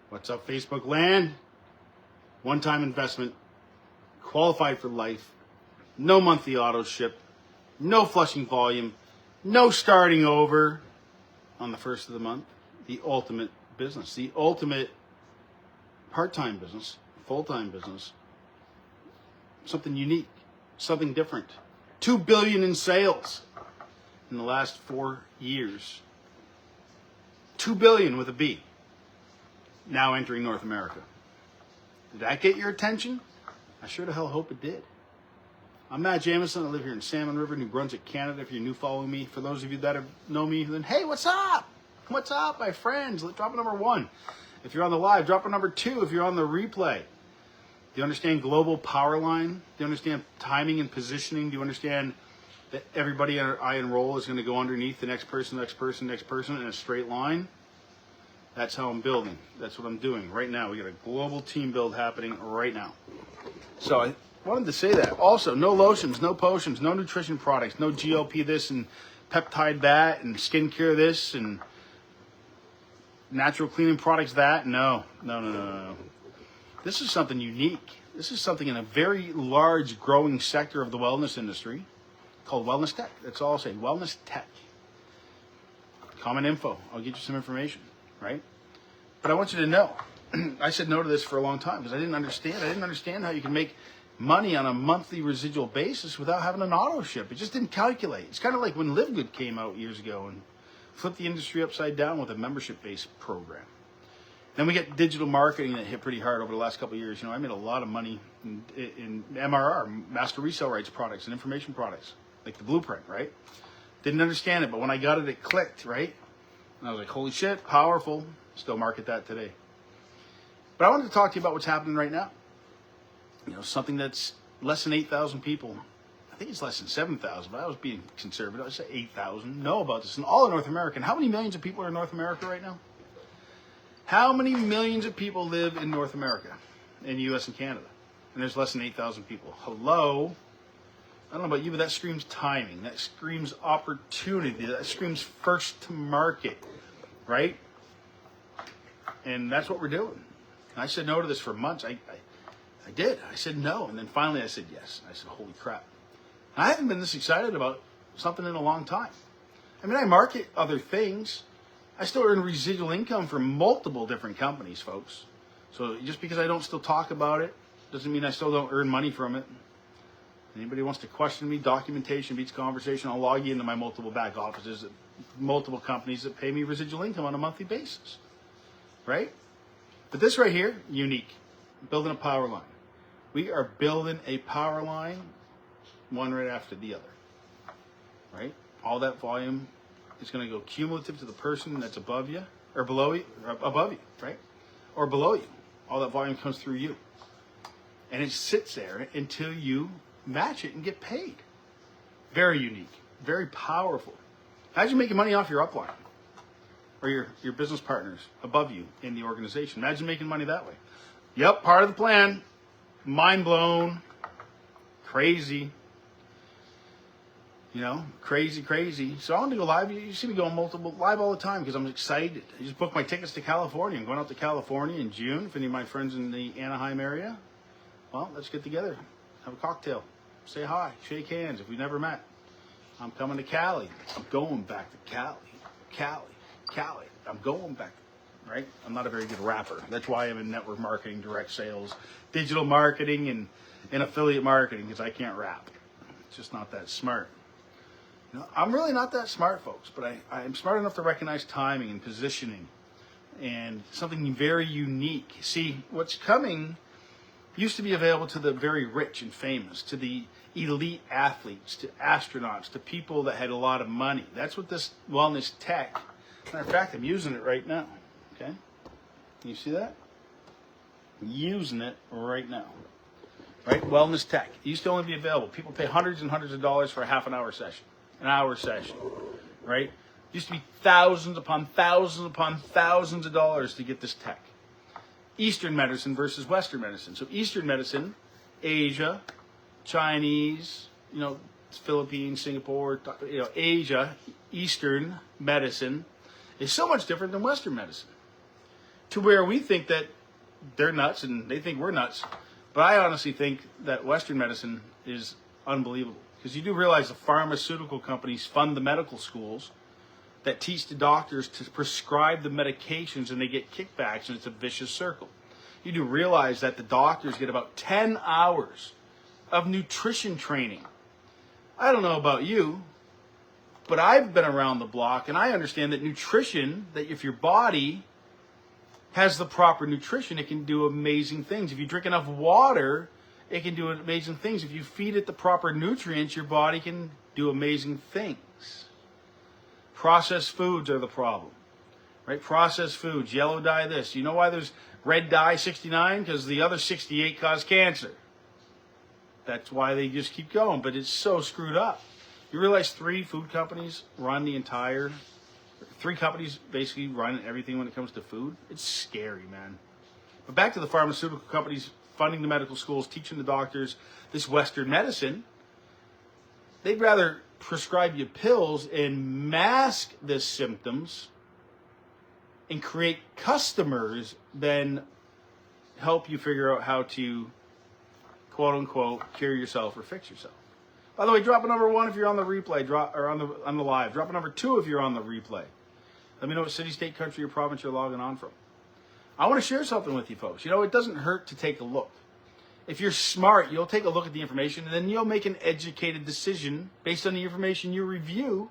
What's up, Facebook land? One-time investment, qualified for life, no monthly auto ship, no flushing volume, no starting over on the first of the month. The ultimate business, the ultimate part-time business, full-time business, something unique, something different. $2 billion in sales in the last 4 years. $2 billion with a B. Now entering North America. Did that get your attention? I sure the hell hope it did. I'm Matt Jamison. I live here in Salmon River, New Brunswick, Canada. If you're new following me, for those of you that know me, then hey, what's up? What's up, my friends? Drop a number 1. If you're on the live, drop a number 2 if you're on the replay. Do you understand Global Powerline? Do you understand timing and positioning? Do you understand that everybody I enroll is going to go underneath the next person in a straight line? That's how I'm building. That's what I'm doing right now. We got a global team build happening right now. So I wanted to say that. Also, no lotions, no potions, no nutrition products, no GLP this and peptide that and skincare this and natural cleaning products that. No. This is something unique. This is something in a very large growing sector of the wellness industry called wellness tech. That's all I'll say. Wellness tech. Comment info. I'll get you some information. Right? But I want you to know, I said no to this for a long time because I didn't understand. I didn't understand how you can make money on a monthly residual basis without having an auto ship. It just didn't calculate. It's kind of like when Live Good came out years ago and flipped the industry upside down with a membership-based program. Then we get digital marketing that hit pretty hard over the last couple of years. You know, I made a lot of money in MRR, master resale rights products and information products, like the Blueprint, right? Didn't understand it, but when I got it, it clicked, right? And I was like, holy shit, powerful. Still market that today. But I wanted to talk to you about what's happening right now. You know, something that's less than 8,000 people. I think it's less than 7,000, but I was being conservative. I said 8,000 know about this. And all in North America. And how many millions of people are in North America right now? How many millions of people live in North America, in the U.S. and Canada? And there's less than 8,000 people. Hello? I don't know about you, but that screams timing. That screams opportunity. That screams first to market, right? And that's what we're doing. And I said no to this for months. I did. I said no. And then finally I said yes. I said, holy crap. And I haven't been this excited about something in a long time. I mean, I market other things. I still earn residual income from multiple different companies, folks. So just because I don't still talk about it doesn't mean I still don't earn money from it. Anybody wants to question me, documentation beats conversation, I'll log you into my multiple back offices at multiple companies that pay me residual income on a monthly basis. Right? But this right here, unique. Building a power line. We are building a power line, one right after the other. Right? All that volume is going to go cumulative to the person that's above you, or below you, or above you, right? Or below you. All that volume comes through you. And it sits there until you match it and get paid. Very unique. Very powerful. Imagine making money off your upline or your business partners above you in the organization. Imagine making money that way. Yep, part of the plan. Mind blown. Crazy. You know, crazy. So I want to go live. You see me going live all the time because I'm excited. I just booked my tickets to California. I'm going out to California in June. If any of my friends in the Anaheim area, well, let's get together. Have a cocktail. Say hi. Shake hands if we've never met. I'm coming to Cali. I'm going back to Cali. I'm going back, right? I'm not a very good rapper. That's why I'm in network marketing, direct sales, digital marketing, and affiliate marketing because I can't rap. It's just not that smart. You know, I'm really not that smart, folks, but I'm smart enough to recognize timing and positioning and something very unique. See, what's coming used to be available to the very rich and famous, to the elite athletes, to astronauts, to people that had a lot of money. That's what this wellness tech, matter of fact, I'm using it right now, okay? Can you see that? I'm using it right now, right? Wellness tech. It used to only be available. People pay hundreds and hundreds of dollars for a half an hour session, right? It used to be thousands upon thousands of dollars to get this tech. Eastern medicine versus Western medicine. So Eastern medicine, Asia, Chinese, you know, Philippines, Singapore, you know, Asia, Eastern medicine is so much different than Western medicine. to where we think that they're nuts and they think we're nuts. But I honestly think that Western medicine is unbelievable. Because you do realize the pharmaceutical companies fund the medical schools that teach the doctors to prescribe the medications, and they get kickbacks, and it's a vicious circle. You do realize that the doctors get about 10 hours of nutrition training. I don't know about you, but I've been around the block, and I understand that nutrition, that if your body has the proper nutrition, it can do amazing things. If you drink enough water, it can do amazing things. If you feed it the proper nutrients, your body can do amazing things. Processed foods are the problem, right? Processed foods, yellow dye this. You know why there's red dye 69? Because the other 68 cause cancer. That's why they just keep going, but it's so screwed up. You realize 3 food companies run the entire... 3 companies basically run everything when it comes to food? It's scary, man. But back to the pharmaceutical companies funding the medical schools, teaching the doctors this Western medicine. They'd rather prescribe you pills and mask the symptoms and create customers than help you figure out how to, quote unquote, cure yourself or fix yourself. By the way, drop a number 1 if you're on the replay, or on the live. Drop a number 2 if you're on the replay. Let me know what city, state, country, or province you're logging on from. I want to share something with you folks. You know, it doesn't hurt to take a look. If you're smart, you'll take a look at the information, and then you'll make an educated decision based on the information you review.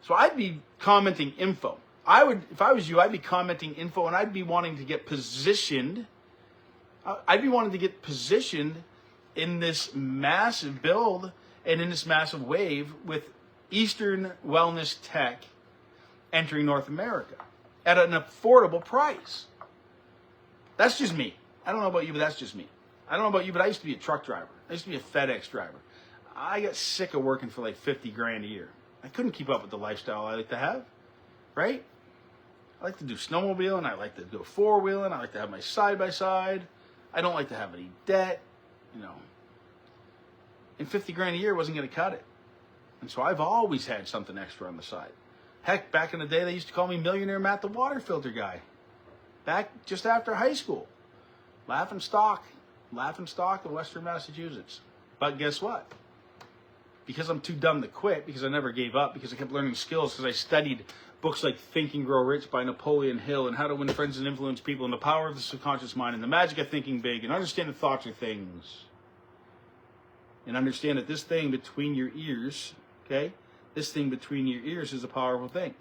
So I'd be commenting info. If I was you, I'd be commenting info, and I'd be wanting to get positioned. I'd be wanting to get positioned in this massive build and in this massive wave with Eastern wellness tech entering North America at an affordable price. That's just me. I don't know about you, but that's just me. I don't know about you, but I used to be a truck driver. I used to be a FedEx driver. I got sick of working for like 50 grand a year. I couldn't keep up with the lifestyle I like to have, right? I like to do snowmobiling. I like to go four-wheeling. I like to have my side-by-side. I don't like to have any debt, you know. And 50 grand a year wasn't going to cut it. And so I've always had something extra on the side. Heck, back in the day, they used to call me Millionaire Matt the water filter guy. Back just after high school. Laughing stock in Western Massachusetts. But guess what? Because I'm too dumb to quit, because I never gave up, because I kept learning skills, because I studied books like Think and Grow Rich by Napoleon Hill, and How to Win Friends and Influence People, and The Power of the Subconscious Mind, and The Magic of Thinking Big, and Understand that Thoughts are Things. And understand that this thing between your ears, okay? This thing between your ears is a powerful thing.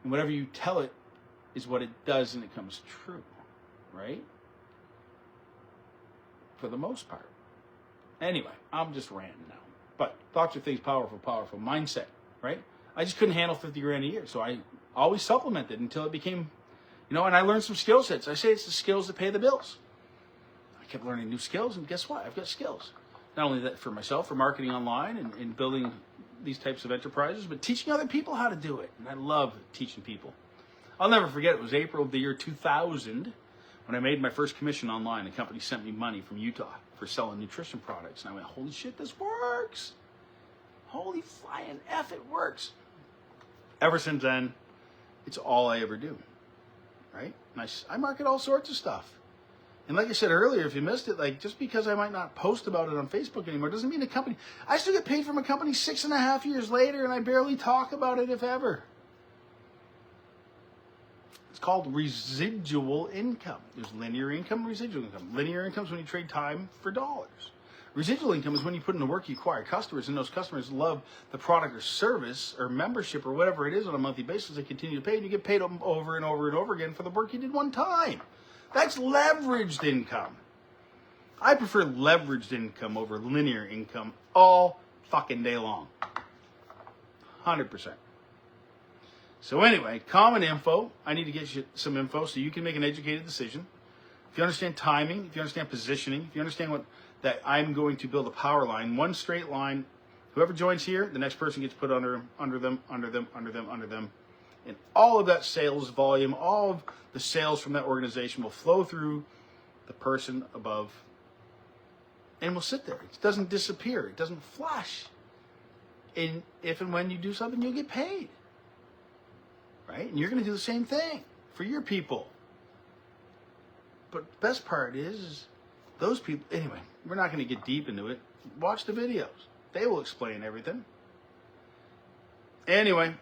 And whatever you tell it is what it does, and it comes true, right? For the most part. Anyway, I'm just ranting now. But thoughts are things, powerful mindset, right? I just couldn't handle 50 grand a year, so I always supplemented until it became, you know, and I learned some skill sets. I say it's the skills that pay the bills. I kept learning new skills, and guess what? I've got skills. Not only that for myself, for marketing online and building these types of enterprises, but teaching other people how to do it. And I love teaching people. I'll never forget, it was April of the year 2000 when I made my first commission online. The company sent me money from Utah for selling nutrition products. And I went, holy shit, this works. Holy flying F, it works. Ever since then, it's all I ever do, right? And I market all sorts of stuff. And like I said earlier, if you missed it, like just because I might not post about it on Facebook anymore doesn't mean the company... I still get paid from a company 6.5 years later, and I barely talk about it, if ever. It's called residual income. There's linear income, residual income. Linear income is when you trade time for dollars. Residual income is when you put in the work, you acquire customers, and those customers love the product or service or membership or whatever it is on a monthly basis. They continue to pay, and you get paid over and over and over again for the work you did one time. That's leveraged income. I prefer leveraged income over linear income all fucking day long. 100%. So anyway, common info. I need to get you some info so you can make an educated decision. If you understand timing, if you understand positioning, if you understand that I'm going to build a power line, one straight line. Whoever joins here, the next person gets put under them. And all of that sales volume, all of the sales from that organization will flow through the person above and will sit there. It doesn't disappear. It doesn't flash. And if and when you do something, you'll get paid. Right? And you're going to do the same thing for your people. But the best part is those people, anyway, we're not going to get deep into it. Watch the videos. They will explain everything. Anyway,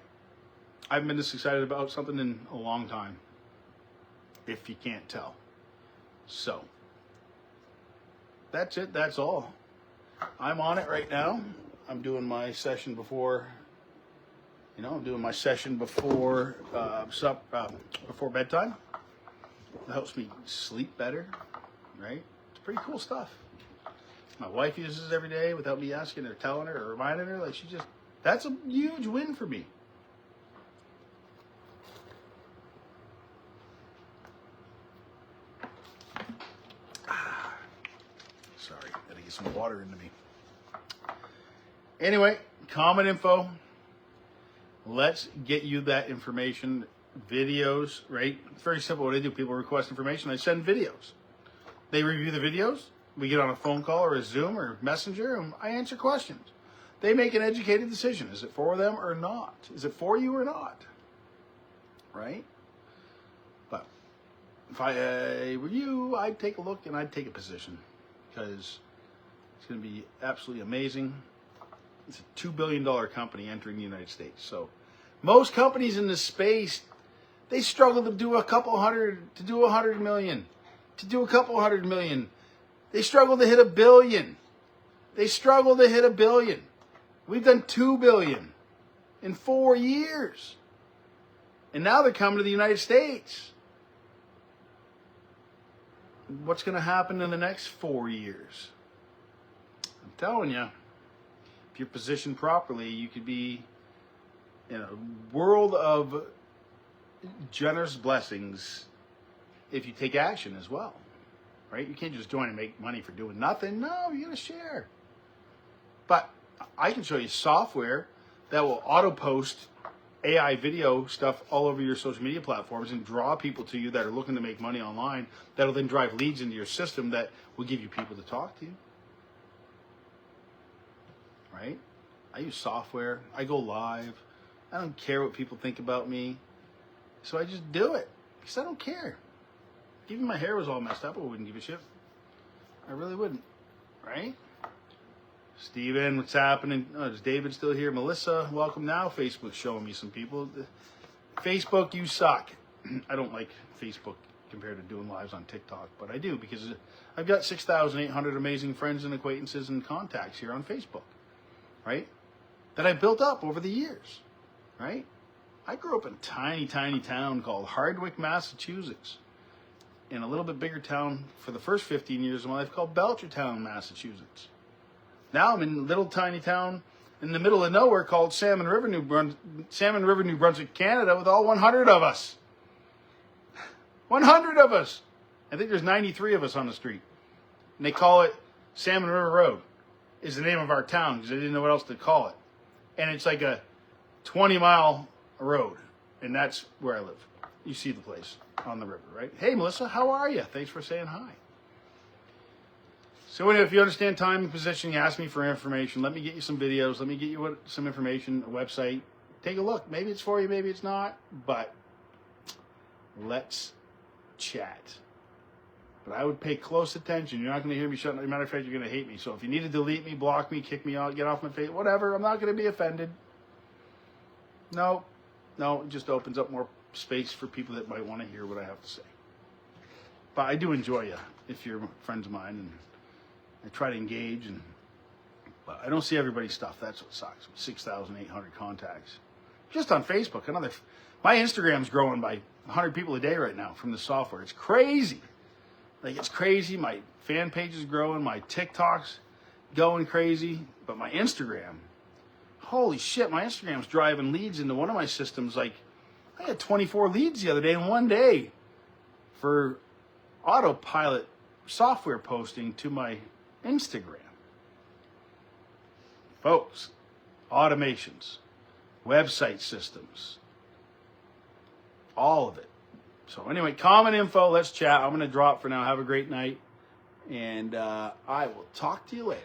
I've been this excited about something in a long time, if you can't tell. So, that's it. That's all. I'm on it right now. I'm doing my session before, I'm doing my session before before bedtime. It helps me sleep better, right? It's pretty cool stuff. My wife uses it every day without me asking her, telling her, or reminding her. Like that's a huge win for me. Sorry, gotta get some water into me. Anyway, common info. Let's get you that information. Videos, right? It's very simple what I do. People request information. I send videos. They review the videos. We get on a phone call or a Zoom or Messenger, and I answer questions. They make an educated decision. Is it for them or not? Is it for you or not? Right? But if I were you, I'd take a look and I'd take a position, because it's going to be absolutely amazing. It's a $2 billion company entering the United States. So most companies in this space, they struggle to do a couple hundred, to do 100 million, to do a couple hundred million. They struggle to hit $1 billion. They struggle to hit $1 billion. We've done 2 billion in 4 years. And now they're coming to the United States. What's going to happen in the next 4 years? I'm telling you, if you're positioned properly, you could be in a world of generous blessings if you take action as well, right? You can't just join and make money for doing nothing. No, you got to share. But I can show you software that will auto post AI video stuff all over your social media platforms and draw people to you that are looking to make money online. That'll then drive leads into your system that will give you people to talk to you, right? I use software. I go live. I don't care what people think about me. So I just do it because I don't care. Even my hair was all messed up, I wouldn't give a shit. I really wouldn't, right? Steven, what's happening? Oh, is David still here? Melissa, welcome now. Facebook's showing me some people. Facebook, you suck. I don't like Facebook compared to doing lives on TikTok, but I do because I've got 6,800 amazing friends and acquaintances and contacts here on Facebook, right? That I built up over the years, right? I grew up in a tiny, tiny town called Hardwick, Massachusetts, in a little bit bigger town for the first 15 years of my life called Belchertown, Massachusetts. Now I'm in a little tiny town in the middle of nowhere called Salmon River, New Brunswick, Canada, with all 100 of us. 100 of us. I think there's 93 of us on the street. And they call it Salmon River Road is the name of our town because they didn't know what else to call it. And it's like a 20-mile road, and that's where I live. You see the place on the river, right? Hey, Melissa, how are you? Thanks for saying hi. So anyway, if you understand time and positioning, ask me for information. Let me get you some videos. Let me get you some information, a website. Take a look. Maybe it's for you, maybe it's not, but let's chat. But I would pay close attention. You're not going to hear me shut. As a matter of fact, you're going to hate me. So if you need to delete me, block me, kick me out, get off my face, whatever, I'm not going to be offended. No, it just opens up more space for people that might want to hear what I have to say. But I do enjoy you if you're friends of mine, and I try to engage, but I don't see everybody's stuff. That's what sucks. 6,800 contacts just on Facebook. My Instagram's growing by 100 people a day right now from the software. It's crazy. Like, it's crazy. My fan page is growing. My TikTok's going crazy. But my Instagram, holy shit, my Instagram's driving leads into one of my systems. Like, I had 24 leads the other day in one day for autopilot software posting to my Instagram. Folks, automations, website systems, all of it. So anyway, common info, let's chat. I'm going to drop for now. Have a great night, and I will talk to you later.